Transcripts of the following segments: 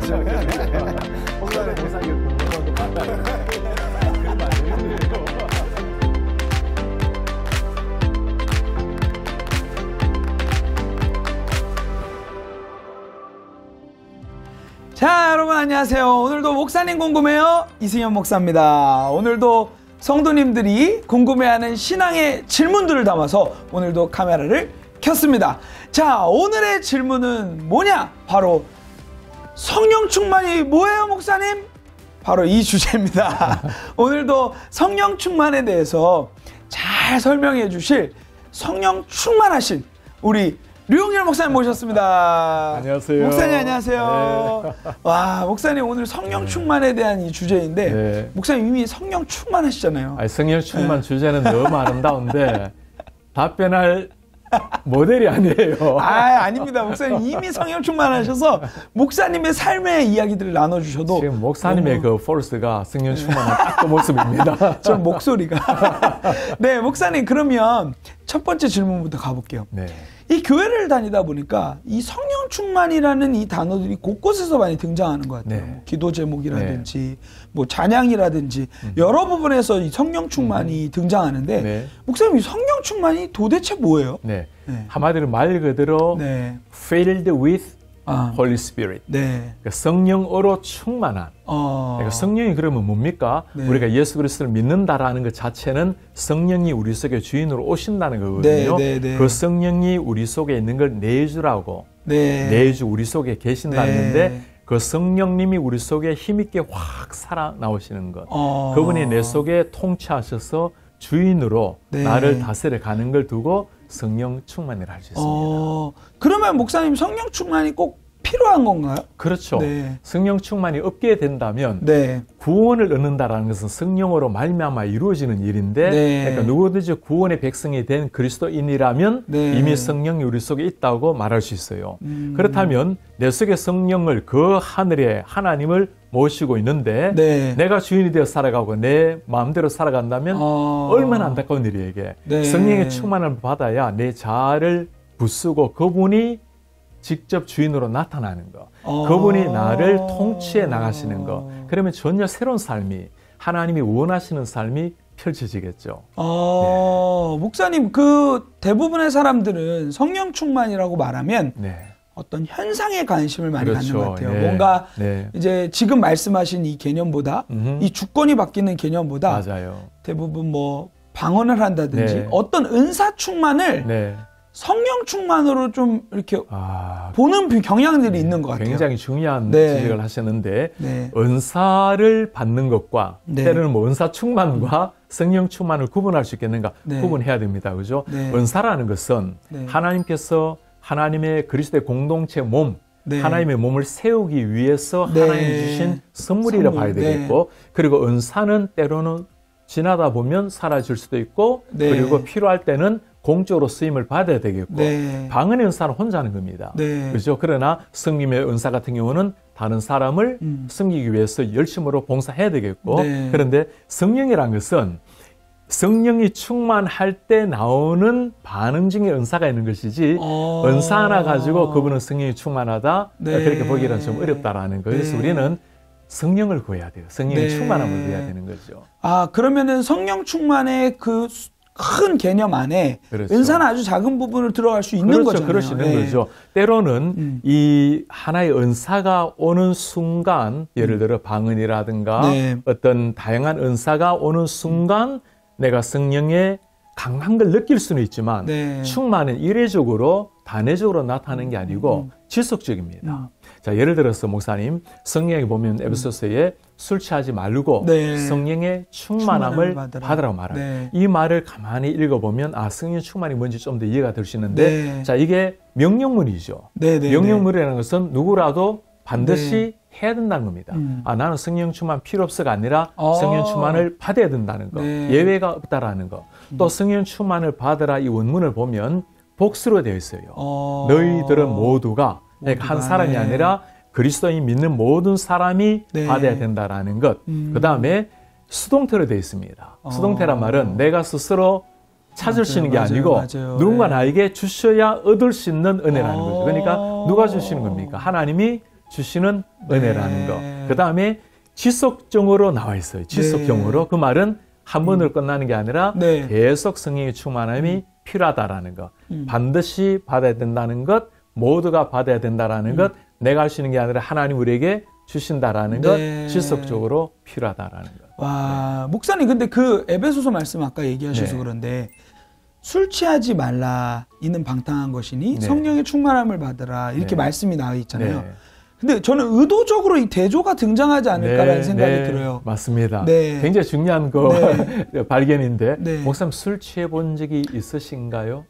목사님 목사님 자, 여러분 안녕하세요. 오늘도 목사님 궁금해요. 이승현 목사입니다. 오늘도 성도님들이 궁금해하는 신앙의 질문들을 담아서 오늘도 카메라를 켰습니다. 자, 오늘의 질문은 뭐냐? 바로 성령 충만이 뭐예요, 목사님? 바로 이 주제입니다. 오늘도 성령 충만에 대해서 잘 설명해 주실 성령 충만하신 우리 류홍열 목사님 모셨습니다. 안녕하세요. 목사님 안녕하세요. 네. 와, 목사님 오늘 성령 충만에 대한 이 주제인데 네. 목사님 이미 성령 충만하시잖아요. 아니, 성령 충만 주제는 너무 아름다운데 답변할 모델이 아니에요. 아닙니다. 목사님 이미 성령 충만하셔서 목사님의 삶의 이야기들을 나눠주셔도 지금 목사님의 그 포스가 성령 충만한 딱 그 모습입니다. 저 목소리가. 네, 목사님 그러면 첫 번째 질문부터 가볼게요. 네. 이 교회를 다니다 보니까 이 성령 충만이라는 이 단어들이 곳곳에서 많이 등장하는 것 같아요. 네. 기도 제목이라든지 뭐 찬양이라든지 여러 부분에서 이 성령 충만이 등장하는데 네. 목사님 이 성령 충만이 도대체 뭐예요? 네. 네. 한마디로 말 그대로 네. filled with Holy Spirit. 네. 그러니까 성령으로 충만한. 그러니까 성령이 그러면 뭡니까? 네. 우리가 예수 그리스도를 믿는다라는 것 자체는 성령이 우리 속에 주인으로 오신다는 거거든요. 네, 네, 네. 그 성령이 우리 속에 있는 걸 내주라고. 네. 내주 우리 속에 계신다는데 네. 그 성령님이 우리 속에 힘있게 확 살아 나오시는 것. 그분이 내 속에 통치하셔서 주인으로 네. 나를 다스려 가는 걸 두고 성령 충만을 할 수 있습니다. 그러면 목사님 성령 충만이 꼭 필요한 건가요? 그렇죠. 네. 성령 충만이 없게 된다면 네. 구원을 얻는다라는 것은 성령으로 말미암아 이루어지는 일인데 네. 그러니까 누구든지 구원의 백성이 된 그리스도인이라면 네. 이미 성령이 우리 속에 있다고 말할 수 있어요. 그렇다면 내 속에 성령을 그 하늘에 하나님을 모시고 있는데 네. 내가 주인이 되어 살아가고 내 마음대로 살아간다면 얼마나 안타까운 일이에요 이게. 네. 성령의 충만을 받아야 내 자아를 부수고 그분이 직접 주인으로 나타나는 거. 그분이 나를 통치해 나가시는 거. 그러면 전혀 새로운 삶이 하나님이 원하시는 삶이 펼쳐지겠죠. 네. 목사님 그 대부분의 사람들은 성령 충만이라고 말하면 네. 어떤 현상에 관심을 많이 그렇죠. 갖는 것 같아요. 네. 뭔가 네. 이제 지금 말씀하신 이 개념보다 이 주권이 바뀌는 개념보다 맞아요. 대부분 뭐 방언을 한다든지 네. 어떤 은사 충만을 네. 성령 충만으로 좀 이렇게 보는 경향들이 있는 것 같아요. 굉장히 중요한 네. 지적을 하셨는데 네. 은사를 받는 것과 네. 때로는 뭐 은사 충만과 성령 충만을 구분할 수 있겠는가? 네. 구분해야 됩니다. 그죠? 네. 은사라는 것은 네. 하나님께서 하나님의 그리스도의 공동체 몸, 네. 하나님의 몸을 세우기 위해서 네. 하나님이 주신 선물이라 봐야 되겠고 그리고 은사는 때로는 지나다 보면 사라질 수도 있고 네. 그리고 필요할 때는 공적으로 쓰임을 받아야 되겠고 네. 방언의 은사는 혼자 하는 겁니다. 네. 그렇죠? 그러나 성님의 은사 같은 경우는 다른 사람을 섬기기 위해서 열심으로 봉사해야 되겠고 네. 그런데 성령이란 것은 성령이 충만할 때 나오는 반응 중에 은사가 있는 것이지 은사 하나 가지고 그분은 성령이 충만하다 네. 그렇게 보기는 좀 어렵다라는 거예요. 그래서 네. 우리는 성령을 구해야 돼요. 성령의 네. 충만함을 구해야 되는 거죠. 그러면은 성령 충만의 그 큰 개념 안에 그렇죠. 은사는 아주 작은 부분을 들어갈 수 있는 그렇죠. 거잖아요. 그럴 수 있는 네. 거죠. 때로는 이 하나의 은사가 오는 순간 예를 들어 방언이라든가 네. 어떤 다양한 은사가 오는 순간 내가 성령의 강한 걸 느낄 수는 있지만 네. 충만은 이례적으로 단회적으로 나타나는 게 아니고 지속적입니다. 자, 예를 들어서 목사님 성령에 보면 에베소서에 술 취하지 말고 네. 성령의 충만함을 받으라. 받으라고 말합니다. 네. 이 말을 가만히 읽어보면 성령 충만이 뭔지 좀 더 이해가 될 수 있는데 네. 자, 이게 명령문이죠. 네, 네, 명령문이라는 것은 누구라도 반드시 해야 된다는 겁니다. 나는 성령 충만 필요 없어가 아니라 성령 충만을 받아야 된다는 거. 네. 예외가 없다라는 거. 또 성령 충만을 받으라 이 원문을 보면 복수로 되어 있어요. 너희들은 모두가 그러니까 한 사람이 네. 아니라 그리스도인 믿는 모든 사람이 네. 받아야 된다라는 것. 그 다음에 수동태로 되어 있습니다. 수동태란 말은 내가 스스로 찾을 수 있는 게 아니고 누군가 네. 나에게 주셔야 얻을 수 있는 은혜라는 거죠. 그러니까 누가 주시는 겁니까? 하나님이 주시는 은혜라는 거. 그 다음에 지속적으로 나와 있어요. 지속적으로. 그 말은 한 번으로 끝나는 게 아니라 계속 성령의 충만함이 필요하다라는 것. 반드시 받아야 된다는 것, 모두가 받아야 된다라는 것, 내가 할 수 있는 게 아니라 하나님 우리에게 주신다라는 것, 지속적으로 필요하다라는 것. 와, 목사님 근데 그 에베소서 말씀 아까 얘기하셔서 그런데 술 취하지 말라 이는 방탕한 것이니 성령의 충만함을 받으라 이렇게 말씀이 나와 있잖아요. 근데 저는 의도적으로 이 대조가 등장하지 않을까라는 생각이 들어요. 맞습니다. 굉장히 중요한 발견인데 목사님 술 취해 본 적이 있으신가요?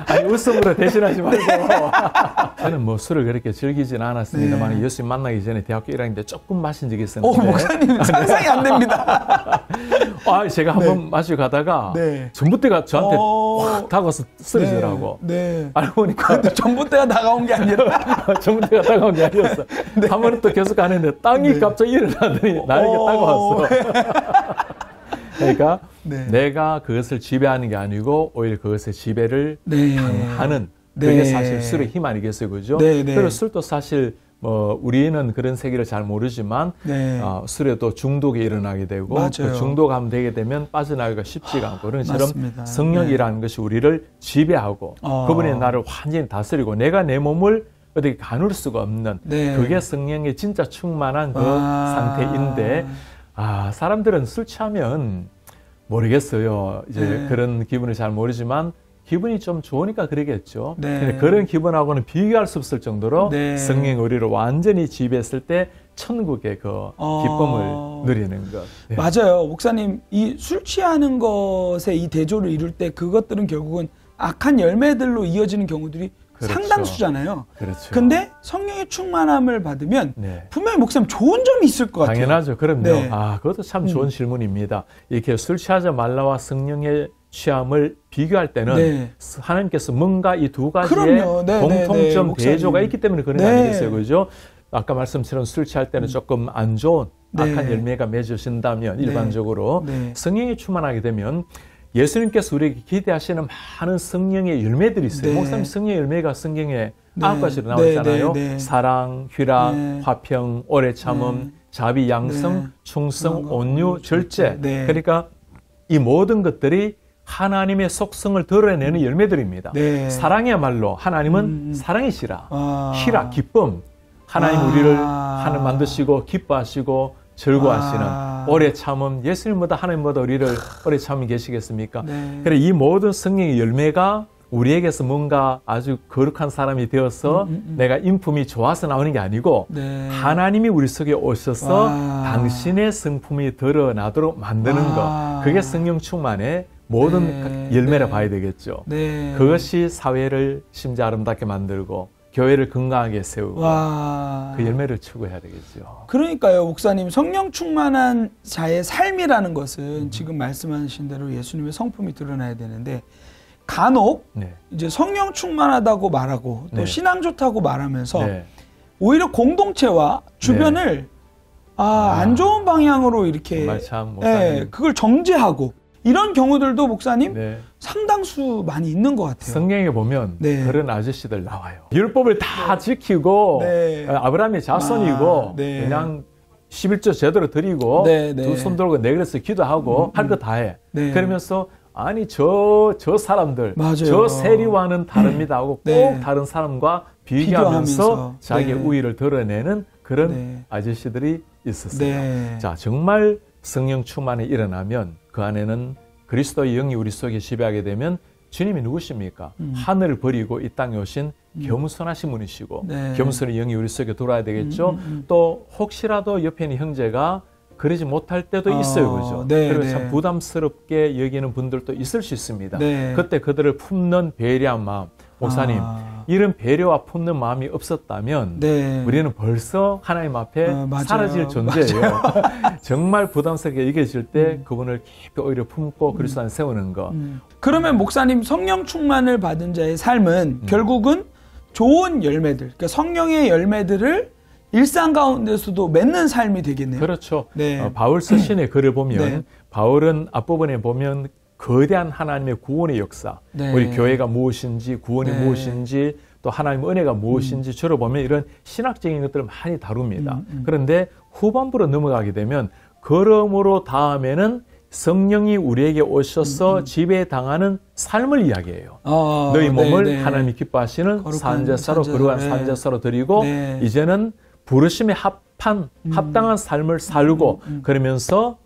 아니 웃음으로 대신하지 말고 저는 뭐 술을 그렇게 즐기지는 않았습니다만 예수님 만나기 전에 대학교 1학년 때 조금 마신 적이 있었는데 목사님 상상이 안 됩니다. 제가 한번 마시고 가다가 전봇대가 저한테 확 다가와서 쓰러지더라고. 알고 보니까 전봇대가 다가온 게 아니라 전봇대가 다가온 게 아니었어. 한 번은 또 계속 가는데 땅이 갑자기 일어나더니 나에게 다가왔어. 그러니까 내가 그것을 지배하는 게 아니고 오히려 그것의 지배를 당하는 그게 사실 술의 힘 아니겠어요, 그죠? 그리고 술도 사실 우리는 그런 세계를 잘 모르지만 술에도 중독이 일어나게 되고 그 중독하면 되게 되면 빠져나가기가 쉽지가 않고 그런 것처럼 성령이라는 것이 우리를 지배하고 그분이 나를 완전히 다스리고 내가 내 몸을 어떻게 가눌 수가 없는 그게 성령의 진짜 충만한 그 상태인데 사람들은 술 취하면 모르겠어요. 이제 그런 기분을 잘 모르지만 기분이 좀 좋으니까 그러겠죠. 근데 그런 기분하고는 비교할 수 없을 정도로 성령이 우리를 완전히 지배했을 때 천국의 그 기쁨을 누리는 것. 맞아요. 목사님, 이 술 취하는 것에 이 대조를 이룰 때 그것들은 결국은 악한 열매들로 이어지는 경우들이 상당수잖아요. 근데 성령의 충만함을 받으면 분명히 목사님 좋은 점이 있을 것 같아요. 당연하죠. 그럼요. 그것도 참 좋은 질문입니다. 이렇게 술 취하지 말라와 성령의 취함을 비교할 때는 하나님께서 뭔가 이 두 가지의 공통점 대조가 있기 때문에 그런 거 아니겠어요. 그죠? 아까 말씀처럼 술 취할 때는 조금 안 좋은 악한 열매가 맺어진다면 일반적으로 성령이 충만하게 되면 예수님께서 우리에게 기대하시는 많은 성령의 열매들이 있어요. 목사님 성령의 열매가 성경에 9가지로 나와 있잖아요. 사랑, 희락, 화평, 오래 참음, 자비, 양성, 충성, 온유, 절제. 그러니까 이 모든 것들이 하나님의 속성을 드러내는 열매들입니다. 사랑이야말로 하나님은 사랑이시라. 희락, 기쁨. 하나님 우리를 하늘 만드시고 기뻐하시고 즐거워하시는 오래 참음, 예수님보다 하나님보다 우리를 오래 참음 계시겠습니까? 그래 이 모든 성령의 열매가 우리에게서 뭔가 아주 거룩한 사람이 되어서 내가 인품이 좋아서 나오는 게 아니고 하나님이 우리 속에 오셔서 당신의 성품이 드러나도록 만드는 것, 그게 성령 충만의 모든 열매라 봐야 되겠죠. 그것이 사회를 심지어 아름답게 만들고 교회를 건강하게 세우고 그 열매를 추구해야 되겠죠. 그러니까요, 목사님, 성령 충만한 자의 삶이라는 것은 지금 말씀하신 대로 예수님의 성품이 드러나야 되는데 간혹 이제 성령 충만하다고 말하고 또 신앙 좋다고 말하면서 오히려 공동체와 주변을 안 좋은 방향으로 이렇게 그걸 정죄하고 이런 경우들도 목사님 상당수 많이 있는 것 같아요. 성경에 보면 그런 아저씨들 나와요. 율법을 다 지키고 아브라함의 자손이고 그냥 11조 제대로 드리고 두 손 들고 내 그래서 기도하고 할 거 다 해. 그러면서 아니 저 사람들 저 세리와는 다릅니다 하고 꼭 다른 사람과 비교하면서 자기의 우위를 드러내는 그런 아저씨들이 있었어요. 자, 정말 성령 충만이 일어나면 그 안에는 그리스도의 영이 우리 속에 지배하게 되면 주님이 누구십니까? 하늘을 버리고 이 땅에 오신 겸손하신 분이시고 겸손의 영이 우리 속에 돌아야 되겠죠. 또 혹시라도 옆에 있는 형제가 그러지 못할 때도 있어요. 그죠? 그리고 참 부담스럽게 여기는 분들도 있을 수 있습니다. 그때 그들을 품는 배려한 마음. 목사님, 이런 배려와 품는 마음이 없었다면 우리는 벌써 하나님 앞에 사라질 존재예요. 정말 부담스럽게 여겨질 때 그분을 깊이 오히려 품고 그리스도 안에 세우는 것. 그러면 목사님, 성령 충만을 받은 자의 삶은 결국은 좋은 열매들, 그러니까 성령의 열매들을 일상 가운데서도 맺는 삶이 되겠네요. 그렇죠. 바울 서신의 글을 보면 바울은 앞부분에 보면 거대한 하나님의 구원의 역사, 네. 우리 교회가 무엇인지, 구원이 네. 무엇인지, 또 하나님의 은혜가 무엇인지 주로 보면 이런 신학적인 것들을 많이 다룹니다. 그런데 후반부로 넘어가게 되면 그러므로 다음에는 성령이 우리에게 오셔서 지배당하는 삶을 이야기해요. 너희 몸을 네네. 하나님이 기뻐하시는 산제사로 거룩한 네. 산제사로 드리고 네. 이제는 부르심에 합당한 삶을 살고 그러면서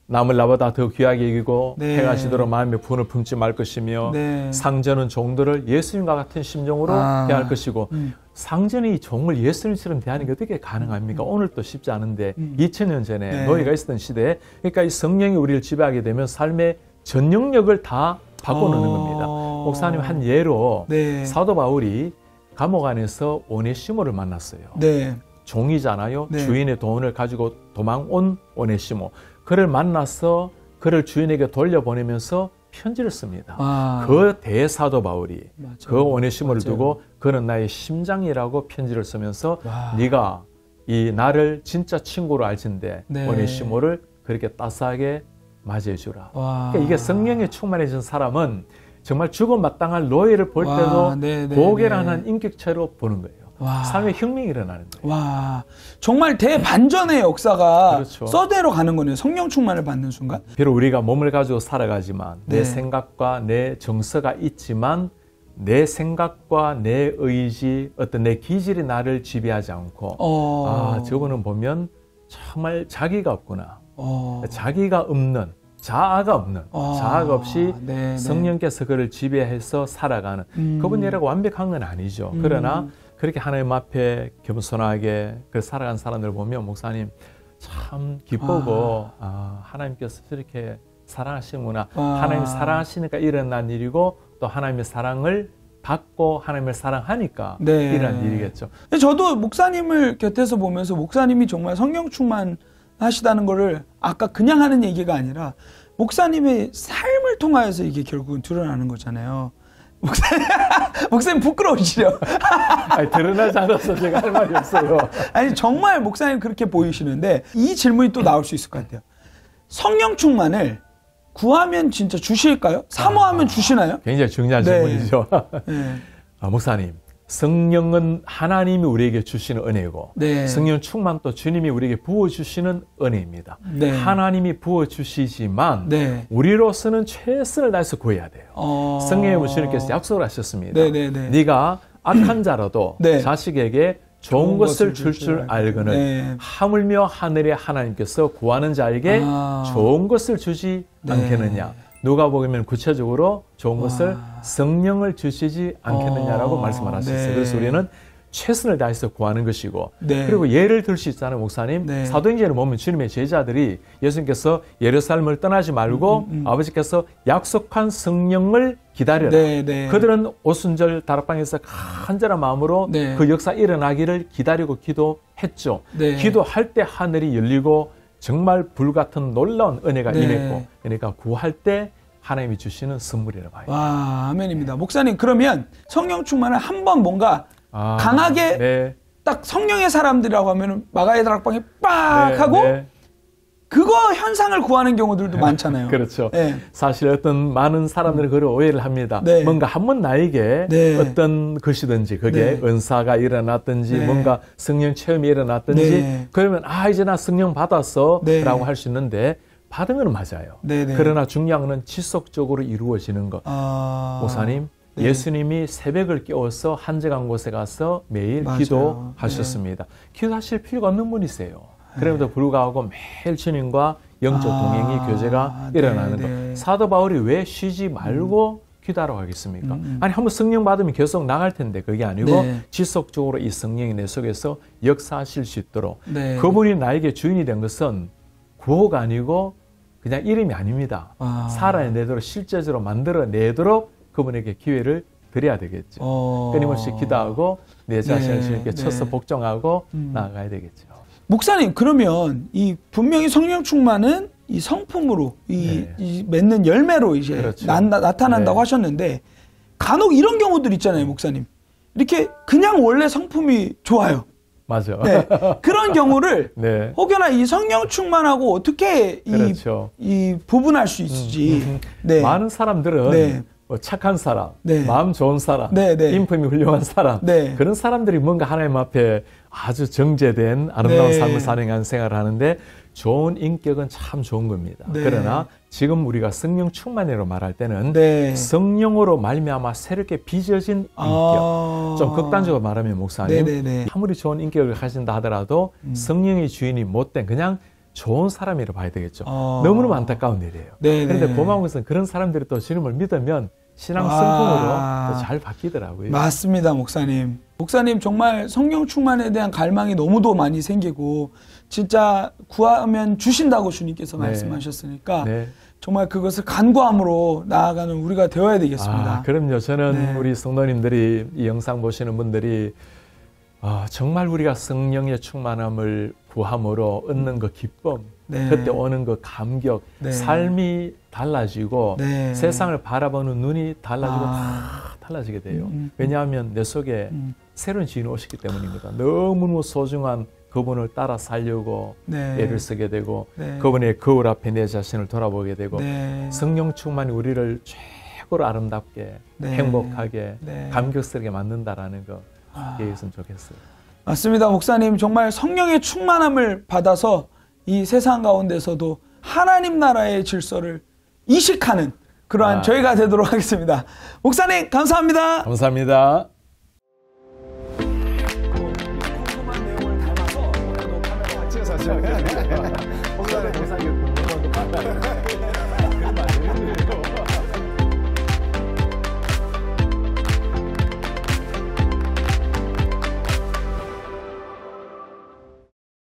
남을 나보다 더 귀하게 여기고 네. 행하시도록 마음의 분을 품지 말 것이며 네. 상전은 종들을 예수님과 같은 심정으로 대할 것이고 상전이 종을 예수님처럼 대하는 게 어떻게 가능합니까? 오늘도 쉽지 않은데 2000년 전에 네. 노예가 있었던 시대에 그러니까 이 성령이 우리를 지배하게 되면 삶의 전 영역을 다 바꿔놓는 겁니다. 목사님 한 예로 네. 사도 바울이 감옥 안에서 오네시모를 만났어요. 네. 종이잖아요. 네. 주인의 돈을 가지고 도망 온 오네시모. 그를 만나서 그를 주인에게 돌려보내면서 편지를 씁니다. 그 대사도 바울이 맞아. 그 오네시모를 두고 그는 나의 심장이라고 편지를 쓰면서 네가 이 나를 진짜 친구로 알진데 네. 오네시모를 그렇게 따스하게 맞이해 주라. 그러니까 이게 성령에 충만해진 사람은 정말 죽음 마땅할 노예를 볼 때도 고개라는 인격체로 보는 거예요. 삶의 혁명이 일어나는 거예요. 와, 정말 대반전의 역사가 그렇죠. 서대로 가는 거네요. 성령 충만을 받는 순간. 비록 우리가 몸을 가지고 살아가지만 네. 내 생각과 내 정서가 있지만 내 생각과 내 의지, 어떤 내 기질이 나를 지배하지 않고 저거는 보면 정말 자기가 없구나. 자기가 없는 자아가 없는 자아가 없이 네네. 성령께서 그를 지배해서 살아가는 그분이라고 완벽한 건 아니죠. 그러나 그렇게 하나님 앞에 겸손하게 그 살아간 사람들 보면 목사님 참 기쁘고 하나님께서 저렇게 사랑하시는구나. 하나님이 사랑하시니까 일어난 일이고 또 하나님의 사랑을 받고 하나님을 사랑하니까 네. 일어난 일이겠죠. 저도 목사님을 곁에서 보면서 목사님이 정말 성령 충만하시다는 거를 아까 그냥 하는 얘기가 아니라 목사님의 삶을 통하여서 이게 결국은 드러나는 거잖아요. 목사님 부끄러우시죠? 아니, 드러나지 않아서 제가 할 말이 없어요. 아니 정말 목사님 그렇게 보이시는데 이 질문이 또 나올 수 있을 것 같아요. 성령 충만을 구하면 진짜 주실까요? 사모하면 주시나요? 굉장히 중요한 질문이죠. 네. 목사님, 성령은 하나님이 우리에게 주시는 은혜고 네. 성령 충만도 주님이 우리에게 부어주시는 은혜입니다. 네. 하나님이 부어주시지만 네. 우리로서는 최선을 다해서 구해야 돼요. 성령의 주님께서 약속을 하셨습니다. 네가 악한 자라도 네. 자식에게 좋은 것을 줄 알거늘 네. 하물며 하늘의 하나님께서 구하는 자에게 좋은 것을 주지 않겠느냐. 누가 보면 구체적으로 좋은 것을 성령을 주시지 않겠느냐라고 말씀을 하셨어요. 네. 그래서 우리는 최선을 다해서 구하는 것이고 네. 그리고 예를 들 수 있잖아요. 목사님. 네. 사도행전을 보면 주님의 제자들이 예수님께서 예루살렘을 떠나지 말고 아버지께서 약속한 성령을 기다려라. 네. 그들은 오순절 다락방에서 간절한 마음으로 네. 그 역사 일어나기를 기다리고 기도했죠. 네. 기도할 때 하늘이 열리고 정말 불같은 놀라운 은혜가 네. 임했고 그러니까 구할 때 하나님이 주시는 선물이라고 봐요. 와, 아멘입니다. 목사님 그러면 성령 충만을 한번 뭔가 강하게 네. 딱 성령의 사람들이라고 하면 마가의 다락방에 빡 네, 하고 네. 그거 현상을 구하는 경우들도 많잖아요. 그렇죠. 네. 사실 어떤 많은 사람들은 그걸 오해를 합니다. 네. 뭔가 한번 나에게 네. 어떤 것이든지 그게 네. 은사가 일어났든지 네. 뭔가 성령 체험이 일어났든지 네. 그러면 이제 나 성령 받았어 네. 라고 할 수 있는데 받은 건 맞아요. 네. 그러나 중요한 건 지속적으로 이루어지는 것. 목사님 네. 예수님이 새벽을 깨워서 한적한 곳에 가서 매일 맞아요. 기도하셨습니다. 네. 기도하실 필요가 없는 분이세요. 그럼에도 불구하고 매일 주님과 영적 동행이 교제가 일어나는 것. 사도 바울이 왜 쉬지 말고 기도하러 가겠습니까? 아니 한번 성령 받으면 계속 나갈 텐데 그게 아니고 네. 지속적으로 이 성령이 내 속에서 역사하실 수 있도록 네. 그분이 나에게 주인이 된 것은 구호가 아니고 그냥 이름이 아닙니다. 살아내도록 실제적으로 만들어내도록 그분에게 기회를 드려야 되겠죠. 끊임없이 기도하고 내 자신을 주님께 쳐서 복종하고 나아가야 되겠죠. 목사님 그러면 이 분명히 성령 충만은 이 성품으로 이 맺는 열매로 이제 그렇죠. 나타난다고 하셨는데 간혹 이런 경우들 있잖아요, 목사님. 이렇게 그냥 원래 성품이 좋아요. 맞아. 네. 그런 경우를 네. 혹여나 이 성령 충만하고 어떻게 그렇죠. 이 부분할 수 있을지. 네. 많은 사람들은 네. 뭐 착한 사람, 네. 마음 좋은 사람, 네, 네. 인품이 훌륭한 사람, 네. 그런 사람들이 뭔가 하나님 앞에 아주 정제된 아름다운 네. 삶을 사는 생활을 하는데 좋은 인격은 참 좋은 겁니다. 네. 그러나 지금 우리가 성령 충만이라고 말할 때는 네. 성령으로 말미암아 새롭게 빚어진 인격. 좀 극단적으로 말하면 목사님, 네네네. 아무리 좋은 인격을 가진다 하더라도 성령의 주인이 못된 그냥 좋은 사람이라고 봐야 되겠죠. 너무너무 안타까운 일이에요. 네네. 그런데 고마운 것은 그런 사람들이 또 주님을 믿으면 신앙 성품으로 또 잘 바뀌더라고요. 맞습니다, 목사님. 목사님 정말 성령 충만에 대한 갈망이 너무도 많이 생기고 진짜 구하면 주신다고 주님께서 말씀하셨으니까 네. 정말 그것을 간구함으로 나아가는 우리가 되어야 되겠습니다. 그럼요. 저는 네. 우리 성도님들이 이 영상 보시는 분들이 정말 우리가 성령의 충만함을 구함으로 얻는 그 기쁨, 네. 그때 오는 그 감격, 네. 삶이 달라지고 네. 세상을 바라보는 눈이 달라지고 다 달라지게 돼요. 왜냐하면 내 속에 새로운 주인이 오셨기 때문입니다. 너무너무 소중한 그분을 따라 살려고 네. 애를 쓰게 되고 네. 그분의 거울 앞에 내 자신을 돌아보게 되고 네. 성령 충만이 우리를 최고로 아름답게 네. 행복하게 네. 감격스럽게 만든다라는 거 이해했으면 좋겠어요. 맞습니다. 목사님 정말 성령의 충만함을 받아서 이 세상 가운데서도 하나님 나라의 질서를 이식하는 그러한 저희가 되도록 하겠습니다. 목사님 감사합니다. 감사합니다.